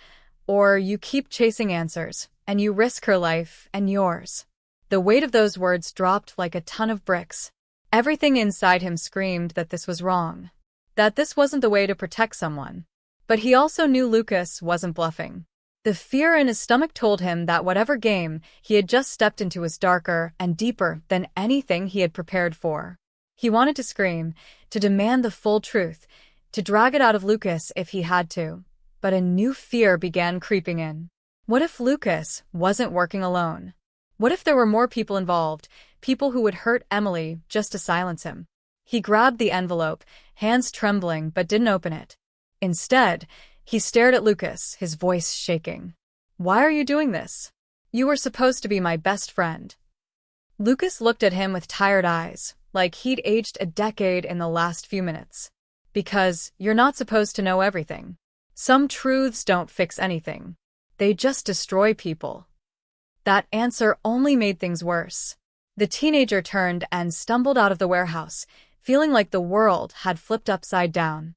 S1: Or you keep chasing answers, and you risk her life and yours. The weight of those words dropped like a ton of bricks. Everything inside him screamed that this was wrong. That this wasn't the way to protect someone. But he also knew Lucas wasn't bluffing. The fear in his stomach told him that whatever game he had just stepped into was darker and deeper than anything he had prepared for. He wanted to scream, to demand the full truth, to drag it out of Lucas if he had to. But a new fear began creeping in. What if Lucas wasn't working alone? What if there were more people involved, people who would hurt Emily just to silence him? He grabbed the envelope, hands trembling, but didn't open it. Instead, he stared at Lucas, his voice shaking. Why are you doing this? You were supposed to be my best friend. Lucas looked at him with tired eyes, like he'd aged a decade in the last few minutes. Because you're not supposed to know everything. Some truths don't fix anything. They just destroy people. That answer only made things worse. The teenager turned and stumbled out of the warehouse, feeling like the world had flipped upside down.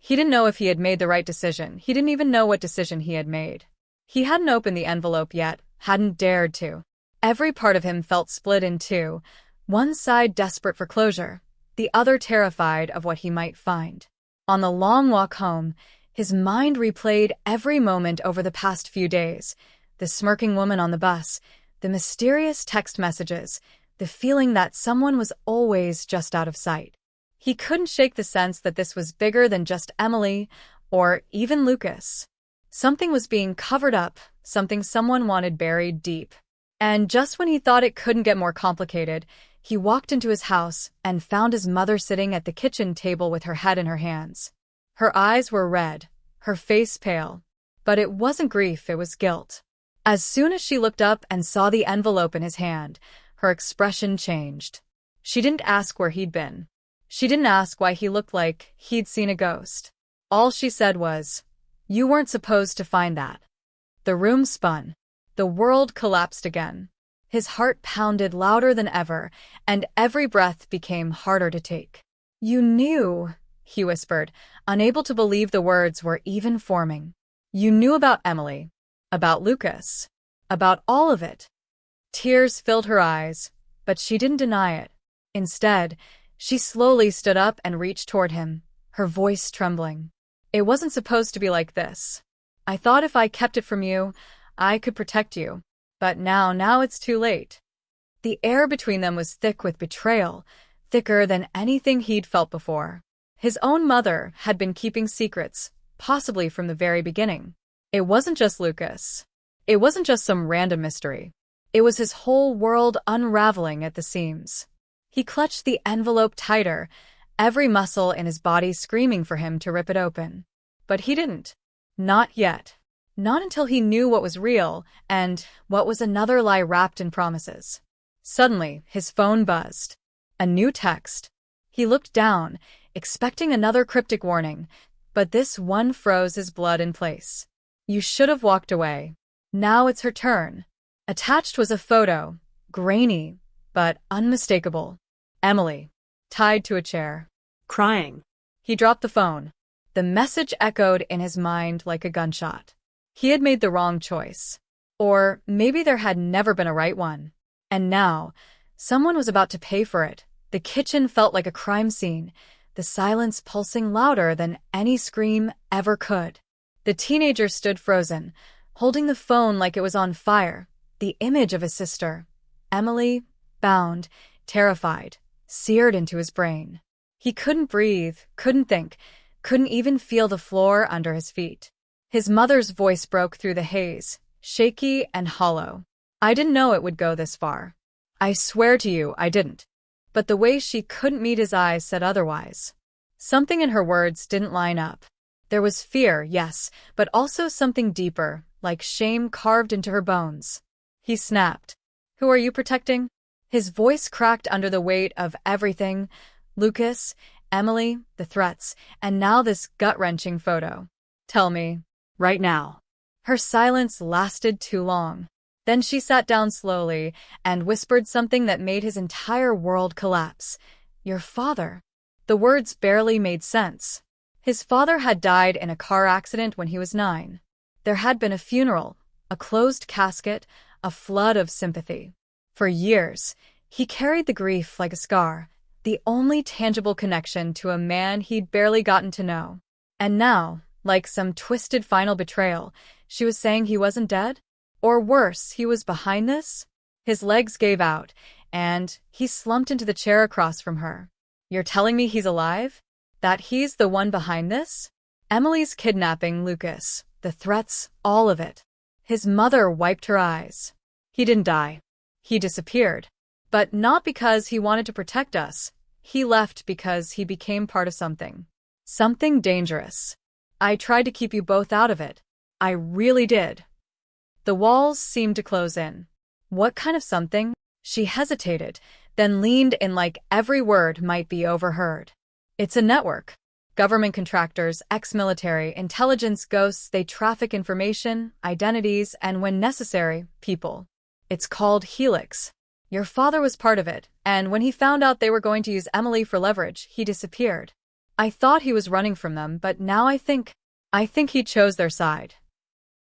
S1: He didn't know if he had made the right decision. He didn't even know what decision he had made. He hadn't opened the envelope yet, hadn't dared to. Every part of him felt split in two, one side desperate for closure, the other terrified of what he might find. On the long walk home, his mind replayed every moment over the past few days. The smirking woman on the bus, the mysterious text messages, the feeling that someone was always just out of sight. He couldn't shake the sense that this was bigger than just Emily, or even Lucas. Something was being covered up, something someone wanted buried deep. And just when he thought it couldn't get more complicated, he walked into his house and found his mother sitting at the kitchen table with her head in her hands. Her eyes were red, her face pale. But it wasn't grief, it was guilt. As soon as she looked up and saw the envelope in his hand, her expression changed. She didn't ask where he'd been. She didn't ask why he looked like he'd seen a ghost. All she said was, "You weren't supposed to find that." The room spun. The world collapsed again. His heart pounded louder than ever, and every breath became harder to take. "You knew," he whispered, unable to believe the words were even forming. "You knew about Emily, about Lucas, about all of it." Tears filled her eyes, but she didn't deny it. Instead, she slowly stood up and reached toward him, her voice trembling. "It wasn't supposed to be like this. I thought if I kept it from you, I could protect you. But now it's too late." The air between them was thick with betrayal, thicker than anything he'd felt before. His own mother had been keeping secrets, possibly from the very beginning. It wasn't just Lucas. It wasn't just some random mystery. It was his whole world unraveling at the seams. He clutched the envelope tighter, every muscle in his body screaming for him to rip it open. But he didn't. Not yet. Not until he knew what was real and what was another lie wrapped in promises. Suddenly, his phone buzzed. A new text. He looked down, expecting another cryptic warning, but this one froze his blood in place. "You should have walked away. Now it's her turn." Attached was a photo, grainy, but unmistakable. Emily, tied to a chair,
S2: Crying.
S1: He dropped the phone. The message echoed in his mind like a gunshot. He had made the wrong choice. Or maybe there had never been a right one. And now, someone was about to pay for it. The kitchen felt like a crime scene, the silence pulsing louder than any scream ever could. The teenager stood frozen, holding the phone like it was on fire, the image of his sister, Emily, bound, terrified, seared into his brain. He couldn't breathe, couldn't think, couldn't even feel the floor under his feet. His mother's voice broke through the haze, shaky and hollow. "I didn't know it would go this far. I swear to you, I didn't." But the way she couldn't meet his eyes said otherwise. Something in her words didn't line up. There was fear, yes, but also something deeper, like shame carved into her bones. He snapped. "Who are you protecting?" His voice cracked under the weight of everything: Lucas, Emily, the threats, and now this gut-wrenching photo. "Tell me."
S2: Right now.
S1: Her silence lasted too long. Then she sat down slowly and whispered something that made his entire world collapse. "Your father." The words barely made sense. His father had died in a car accident when he was 9. There had been a funeral, a closed casket, a flood of sympathy. For years, he carried the grief like a scar, the only tangible connection to a man he'd barely gotten to know. And now, like some twisted final betrayal, she was saying he wasn't dead? Or worse, he was behind this? His legs gave out, and he slumped into the chair across from her. "You're telling me he's alive? That he's the one behind this?" Emily's kidnapping Lucas, the threats, all of it. His mother wiped her eyes. "He didn't die. He disappeared. But not because he wanted to protect us. He left because he became part of something. Something dangerous. I tried to keep you both out of it. I really did." The walls seemed to close in. "What kind of something?" She hesitated, then leaned in like every word might be overheard. "It's a network. Government contractors, ex-military, intelligence ghosts, they traffic information, identities, and when necessary, people. It's called Helix. Your father was part of it, and when he found out they were going to use Emily for leverage, he disappeared. I thought he was running from them, but now I think he chose their side."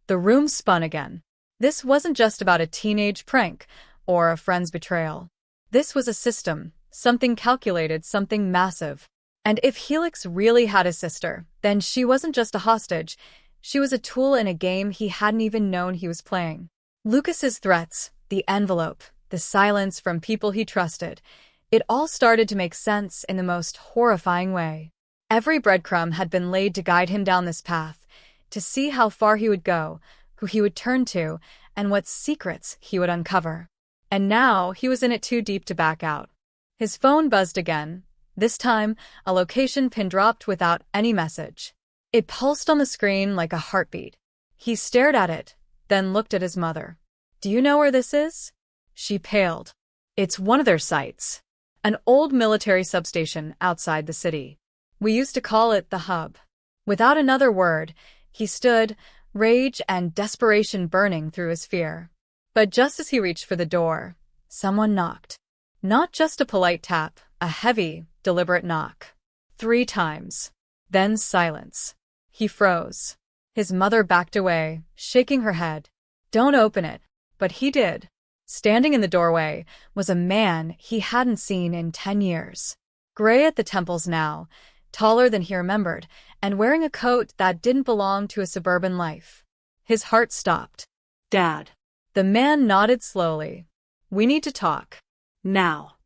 S1: The room spun again. This wasn't just about a teenage prank or a friend's betrayal. This was a system, something calculated, something massive. And if Helix really had a sister, then she wasn't just a hostage. She was a tool in a game he hadn't even known he was playing. Lucas's threats, the envelope, the silence from people he trusted, it all started to make sense in the most horrifying way. Every breadcrumb had been laid to guide him down this path, to see how far he would go, who he would turn to, and what secrets he would uncover. And now he was in it too deep to back out. His phone buzzed again. This time, a location pin dropped without any message. It pulsed on the screen like a heartbeat. He stared at it, then looked at his mother. "Do you know where this is?" She paled. "It's one of their sites. An old military substation outside the city. We used to call it the hub." Without another word, he stood, rage and desperation burning through his fear. But just as he reached for the door, someone knocked. Not just a polite tap, a heavy, deliberate knock. 3 times. Then silence. He froze. His mother backed away, shaking her head. "Don't open it." But he did. Standing in the doorway was a man he hadn't seen in 10 years. Gray at the temples now, taller than he remembered, and wearing a coat that didn't belong to a suburban life. His heart stopped.
S2: "Dad."
S1: The man nodded slowly. "We need to talk.
S2: Now."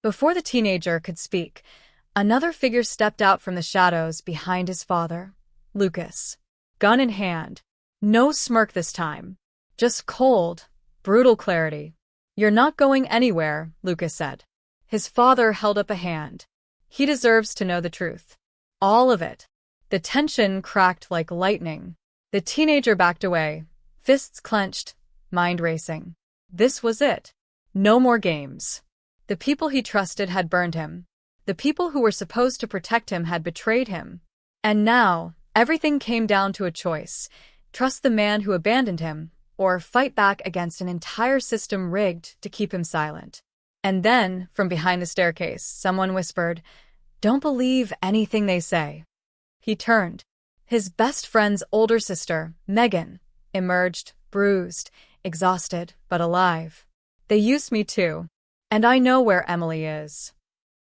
S1: Before the teenager could speak, another figure stepped out from the shadows behind his father, Lucas. Gun in hand. No smirk this time. Just cold, brutal clarity. "You're not going anywhere," Lucas said. His father held up a hand. "He deserves to know the truth. All of it." The tension cracked like lightning. The teenager backed away, fists clenched, mind racing. This was it. No more games. The people he trusted had burned him. The people who were supposed to protect him had betrayed him. And now, everything came down to a choice. Trust the man who abandoned him, or fight back against an entire system rigged to keep him silent. And then, from behind the staircase, someone whispered, "Don't believe anything they say." He turned. His best friend's older sister, Megan, emerged, bruised, exhausted, but alive. "They used me too. And I know where Emily is."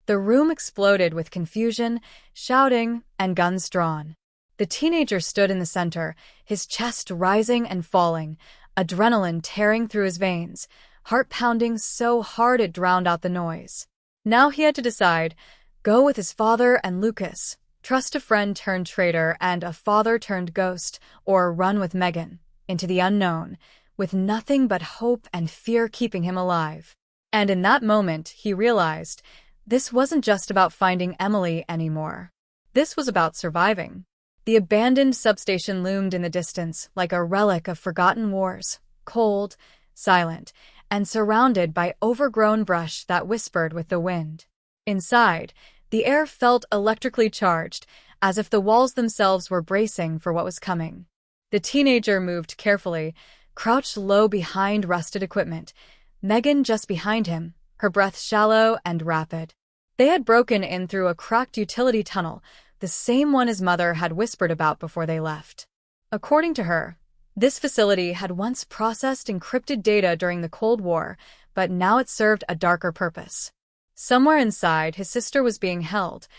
S1: The room exploded with confusion, shouting, and guns drawn. The teenager stood in the center, his chest rising and falling, adrenaline tearing through his veins, heart pounding so hard it drowned out the noise. Now he had to decide, go with his father and Lucas, trust a friend turned traitor and a father turned ghost, or run with Megan, into the unknown, with nothing but hope and fear keeping him alive. And in that moment, he realized, this wasn't just about finding Emily anymore. This was about surviving. The abandoned substation loomed in the distance like a relic of forgotten wars, cold, silent, and surrounded by overgrown brush that whispered with the wind. Inside, the air felt electrically charged, as if the walls themselves were bracing for what was coming. The teenager moved carefully, crouched low behind rusted equipment. Megan just behind him, her breath shallow and rapid. They had broken in through a cracked utility tunnel, the same one his mother had whispered about before they left. According to her, this facility had once processed encrypted data during the Cold War, but now it served a darker purpose. Somewhere inside, his sister was being held,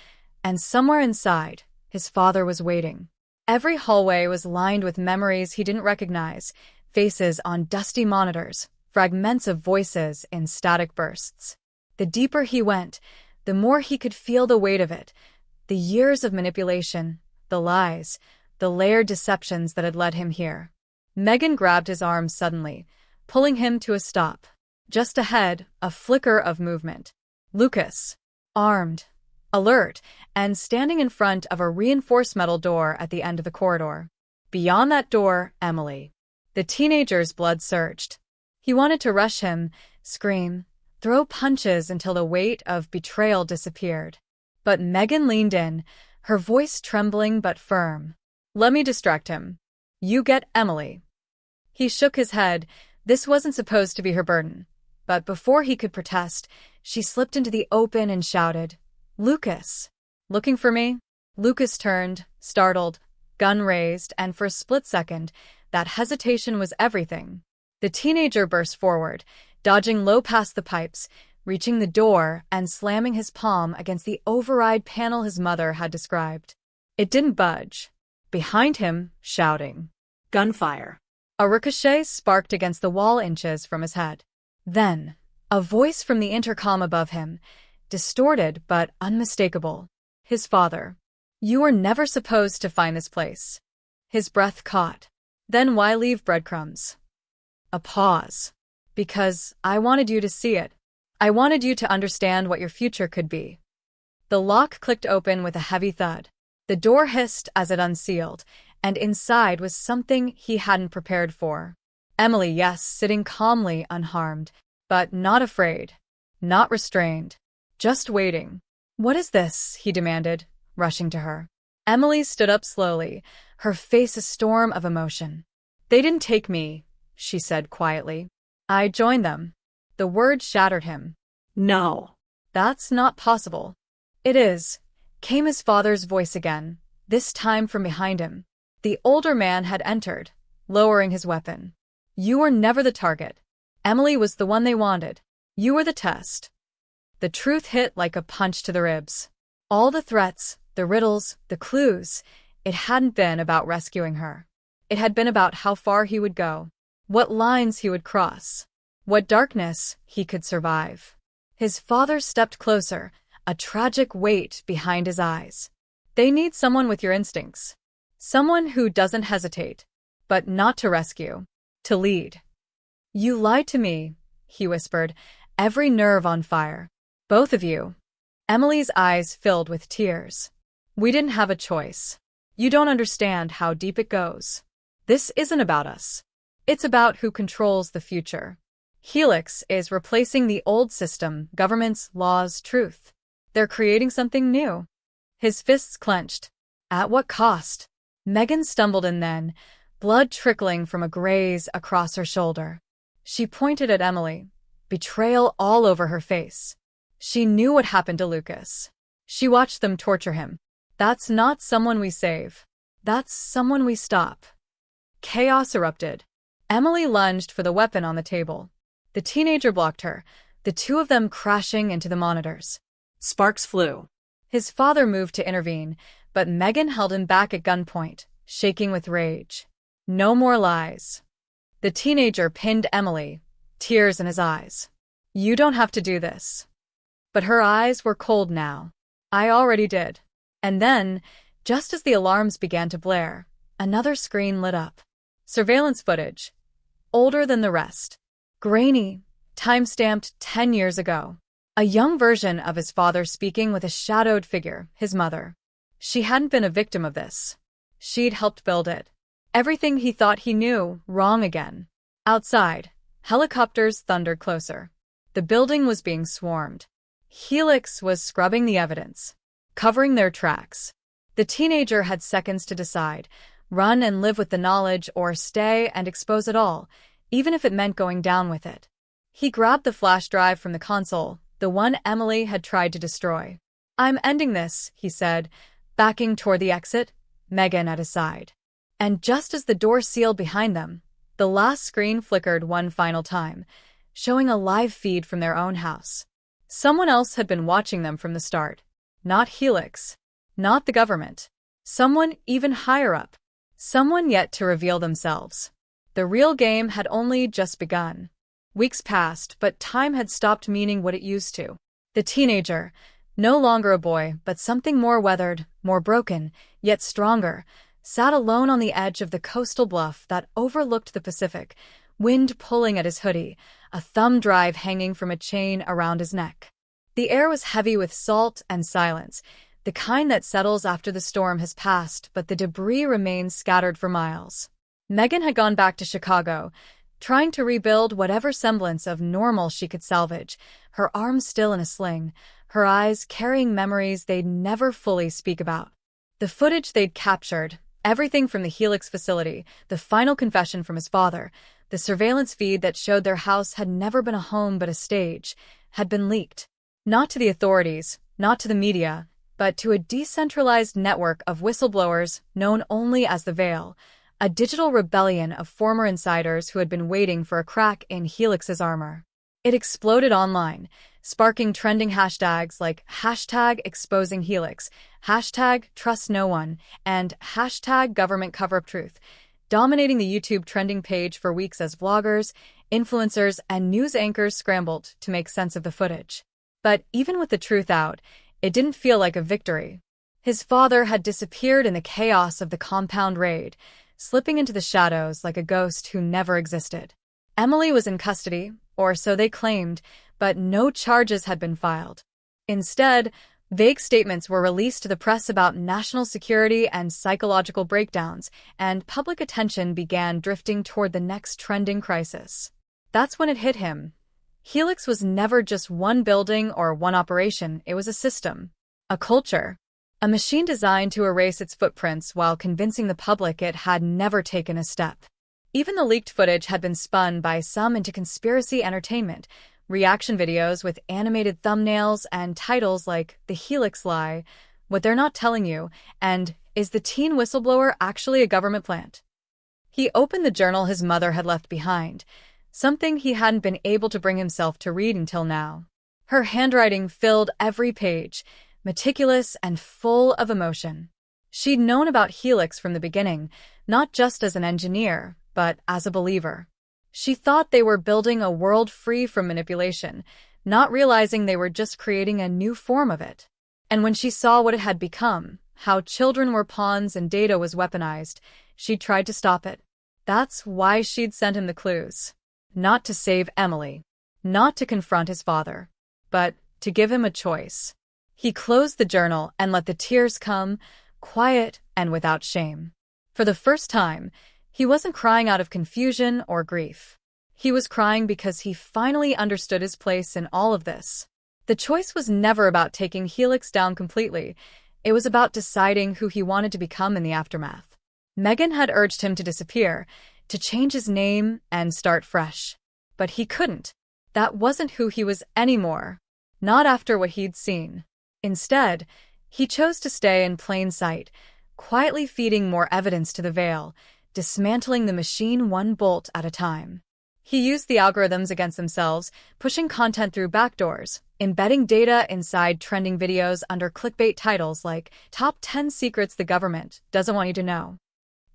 S1: and somewhere inside, his father was waiting. Every hallway was lined with memories he didn't recognize, faces on dusty monitors, fragments of voices in static bursts. The deeper he went, the more he could feel the weight of it, the years of manipulation, the lies, the layered deceptions that had led him here. Megan grabbed his arm suddenly, pulling him to a stop. Just ahead, a flicker of movement. Lucas, armed, alert, and standing in front of a reinforced metal door at the end of the corridor. Beyond that door, Emily. The teenager's blood surged. He wanted to rush him, scream, throw punches until the weight of betrayal disappeared. But Megan leaned in, her voice trembling but firm. "Let me distract him. You get Emily." He shook his head. This wasn't supposed to be her burden. But before he could protest, she slipped into the open and shouted, "Lucas, looking for me?" Lucas turned, startled, gun raised, and for a split second, that hesitation was everything. The teenager burst forward, dodging low past the pipes, reaching the door and slamming his palm against the override panel his mother had described. It didn't budge. Behind him, shouting.
S2: Gunfire.
S1: A ricochet sparked against the wall inches from his head. Then, a voice from the intercom above him, distorted but unmistakable. His father. "You were never supposed to find this place." His breath caught. "Then why leave breadcrumbs?" A pause. "Because I wanted you to see it. I wanted you to understand what your future could be." The lock clicked open with a heavy thud. The door hissed as it unsealed, and inside was something he hadn't prepared for. Emily, yes, sitting calmly unharmed, but not afraid, not restrained, just waiting. "What is this?" he demanded, rushing to her. Emily stood up slowly, her face a storm of emotion. "They didn't take me," she said quietly. "I joined them." The word shattered him.
S2: No.
S1: "That's not possible." "It is," came his father's voice again, this time from behind him. The older man had entered, lowering his weapon. "You were never the target. Emily was the one they wanted. You were the test." The truth hit like a punch to the ribs. All the threats, the riddles, the clues, it hadn't been about rescuing her. It had been about how far he would go, what lines he would cross, what darkness he could survive. His father stepped closer, a tragic weight behind his eyes. "They need someone with your instincts. Someone who doesn't hesitate, but not to rescue, to lead." "You lied to me," he whispered, every nerve on fire. "Both of you." Emily's eyes filled with tears. "We didn't have a choice. You don't understand how deep it goes. This isn't about us. It's about who controls the future. Helix is replacing the old system, governments, laws, truth. They're creating something new." His fists clenched. At what cost? Megan stumbled in then, blood trickling from a graze across her shoulder. She pointed at Emily, betrayal all over her face. She knew what happened to Lucas. She watched them torture him. "That's not someone we save. That's someone we stop." Chaos erupted. Emily lunged for the weapon on the table. The teenager blocked her, the two of them crashing into the monitors.
S2: Sparks flew.
S1: His father moved to intervene, but Megan held him back at gunpoint, shaking with rage. "No more lies." The teenager pinned Emily, tears in his eyes. "You don't have to do this." But her eyes were cold now. "I already did." And then, just as the alarms began to blare, another screen lit up. Surveillance footage. Older than the rest. Grainy, time-stamped 10 years ago. A young version of his father speaking with a shadowed figure, his mother. She hadn't been a victim of this. She'd helped build it. Everything he thought he knew, wrong again. Outside, helicopters thundered closer. The building was being swarmed. Helix was scrubbing the evidence, covering their tracks. The teenager had seconds to decide, run and live with the knowledge or stay and expose it all, even if it meant going down with it. He grabbed the flash drive from the console, the one Emily had tried to destroy. "I'm ending this," he said, backing toward the exit, Megan at his side. And just as the door sealed behind them, the last screen flickered one final time, showing a live feed from their own house. Someone else had been watching them from the start. Not Helix. Not the government. Someone even higher up. Someone yet to reveal themselves. The real game had only just begun. Weeks passed, but time had stopped meaning what it used to. The teenager, no longer a boy, but something more weathered, more broken, yet stronger, sat alone on the edge of the coastal bluff that overlooked the Pacific, wind pulling at his hoodie, a thumb drive hanging from a chain around his neck. The air was heavy with salt and silence, the kind that settles after the storm has passed, but the debris remains scattered for miles. Megan had gone back to Chicago, trying to rebuild whatever semblance of normal she could salvage, her arms still in a sling, her eyes carrying memories they'd never fully speak about. The footage they'd captured, everything from the Helix facility, the final confession from his father, the surveillance feed that showed their house had never been a home but a stage, had been leaked. Not to the authorities, not to the media, but to a decentralized network of whistleblowers known only as the Veil, a digital rebellion of former insiders who had been waiting for a crack in Helix's armor. It exploded online, sparking trending hashtags like #exposinghelix, #trustnoone, and #government-cover-up-truth, dominating the YouTube trending page for weeks as vloggers, influencers, and news anchors scrambled to make sense of the footage. But even with the truth out, it didn't feel like a victory. His father had disappeared in the chaos of the compound raid, slipping into the shadows like a ghost who never existed. Emily was in custody, or so they claimed, but no charges had been filed. Instead, vague statements were released to the press about national security and psychological breakdowns, and public attention began drifting toward the next trending crisis. That's when it hit him. Helix was never just one building or one operation, it was a system, a culture, a machine designed to erase its footprints while convincing the public it had never taken a step. Even the leaked footage had been spun by some into conspiracy entertainment, reaction videos with animated thumbnails and titles like The Helix Lie, What They're Not Telling You, and Is the Teen Whistleblower Actually a Government Plant? He opened the journal his mother had left behind, something he hadn't been able to bring himself to read until now. Her handwriting filled every page, meticulous and full of emotion. She'd known about Helix from the beginning, not just as an engineer, but as a believer. She thought they were building a world free from manipulation, not realizing they were just creating a new form of it. And when she saw what it had become, how children were pawns and data was weaponized, she tried to stop it. That's why she'd sent him the clues. Not to save Emily, not to confront his father, but to give him a choice. He closed the journal and let the tears come, quiet and without shame. For the first time, he wasn't crying out of confusion or grief. He was crying because he finally understood his place in all of this. The choice was never about taking Helix down completely. It was about deciding who he wanted to become in the aftermath. Megan had urged him to disappear, to change his name and start fresh. But he couldn't. That wasn't who he was anymore. Not after what he'd seen. Instead, he chose to stay in plain sight, quietly feeding more evidence to the Veil, dismantling the machine one bolt at a time. He used the algorithms against themselves, pushing content through backdoors, embedding data inside trending videos under clickbait titles like Top 10 Secrets the Government Doesn't Want You to Know.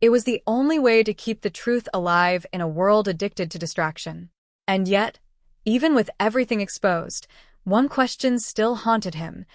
S1: It was the only way to keep the truth alive in a world addicted to distraction. And yet, even with everything exposed, one question still haunted him.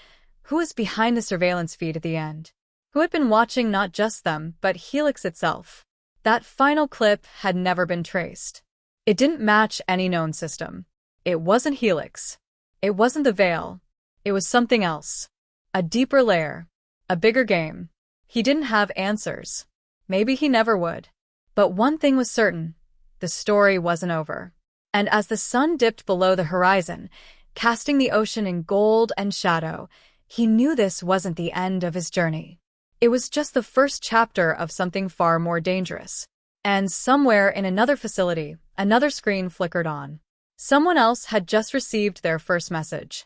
S1: Who was behind the surveillance feed at the end? Who had been watching not just them, but Helix itself? That final clip had never been traced. It didn't match any known system. It wasn't Helix. It wasn't the Veil. It was something else. A deeper layer. A bigger game. He didn't have answers. Maybe he never would. But one thing was certain. The story wasn't over. And as the sun dipped below the horizon, casting the ocean in gold and shadow, he knew this wasn't the end of his journey. It was just the first chapter of something far more dangerous. And somewhere in another facility, another screen flickered on. Someone else had just received their first message.